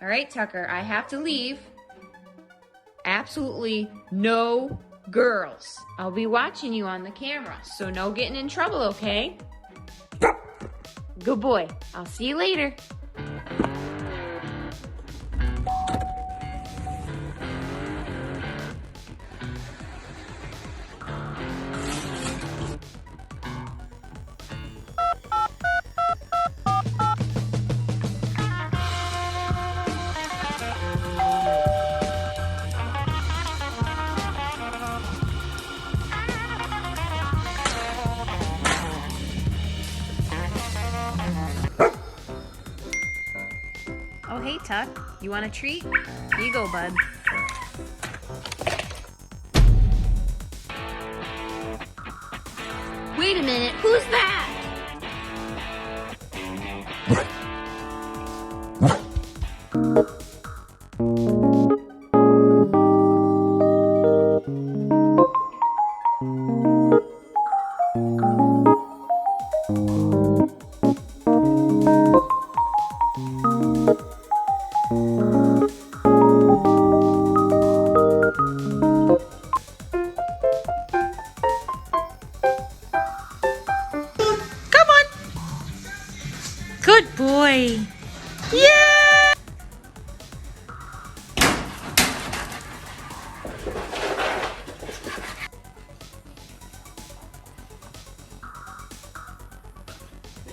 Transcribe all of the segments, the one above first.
All right, Tucker, I have to leave. Absolutely no girls. I'll be watching you on the camera, so no getting in trouble, okay? Good boy. I'll see you later. Oh, hey, Tuck. You want a treat? Here you go, bud. Wait a minute. Who's that? Good boy. Yeah!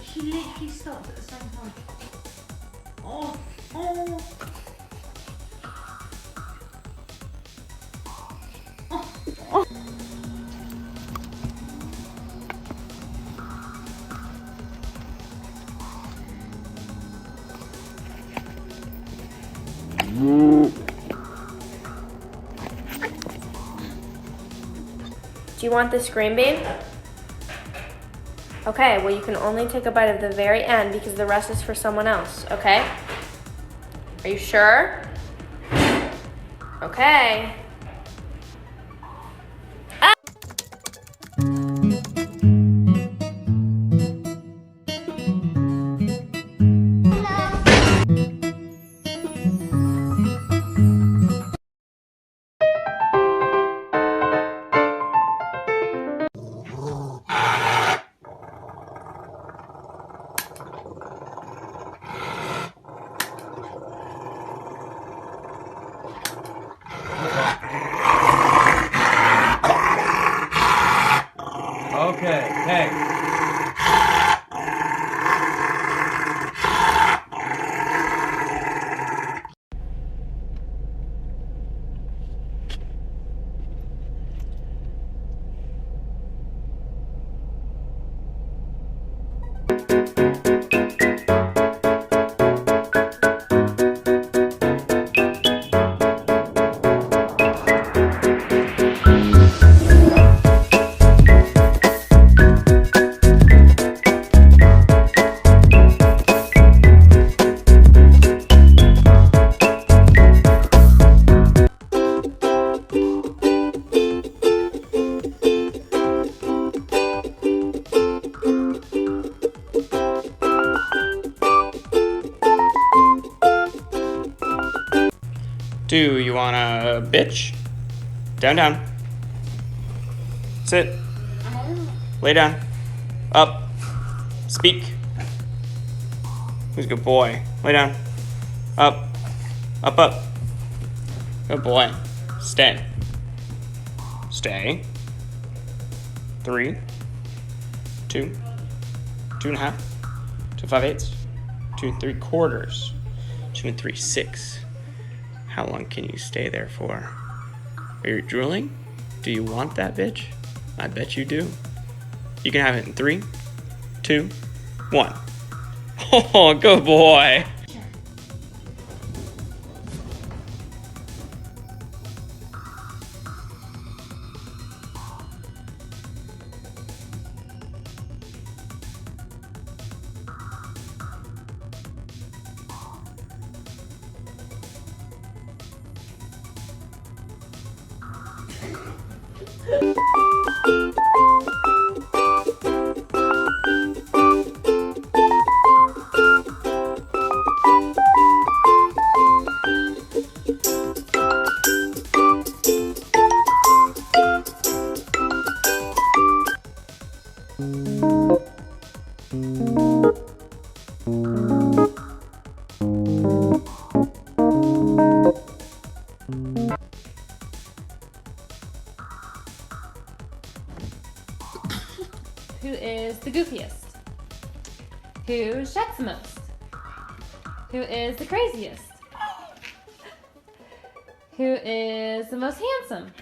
She literally stopped at the same time. Oh, oh. Do you want this green bean? Okay, well you can only take a bite of the very end because the rest is for someone else, okay? Are you sure? Okay. Okay, hey. Do you want a bitch? Down, down. Sit. Lay down. Up. Speak. Who's a good boy? Lay down. Up. Up, up. Good boy. Stay. Stay. 3, 2, 2.5, 2 5/8, 2 3/4, 2 3/6. How long can you stay there for? Are you drooling? Do you want that bitch? I bet you do. You can have it in 3, 2, 1. Oh, good boy. goofiest? Who shuts the most? Who is the craziest? Who is the most handsome?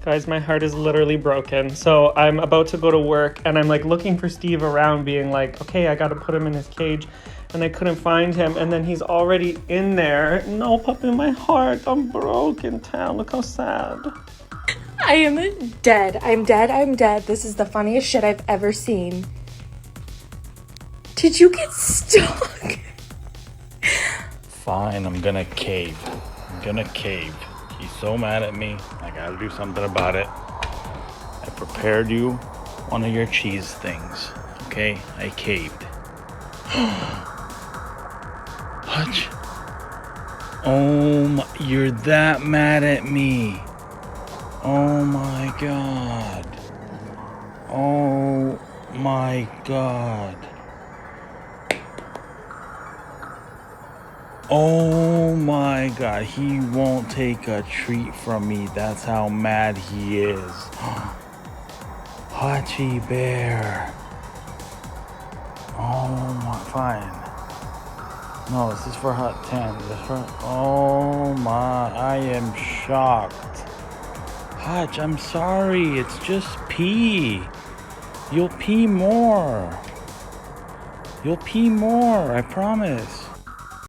Guys, my heart is literally broken. So I'm about to go to work and I'm like looking for Steve around being like, okay, I gotta put him in his cage. And I couldn't find him. And then he's already in there. No, puppy, my heart, I'm broken, Tal. Look how sad. I am dead. I'm dead. I'm dead. This is the funniest shit I've ever seen. Did you get stuck? Fine, I'm gonna cave. I'm gonna cave. He's so mad at me. I gotta do something about it. I prepared you one of your cheese things. Okay? I caved. Hutch. Oh my, you're that mad at me. Oh my god. Oh my god. Oh my god, he won't take a treat from me. That's how mad he is. Hachi bear. Oh my, fine. No, this is for Hut 10. Oh my, I am shocked. Hutch, I'm sorry. It's just pee. You'll pee more. You'll pee more, I promise.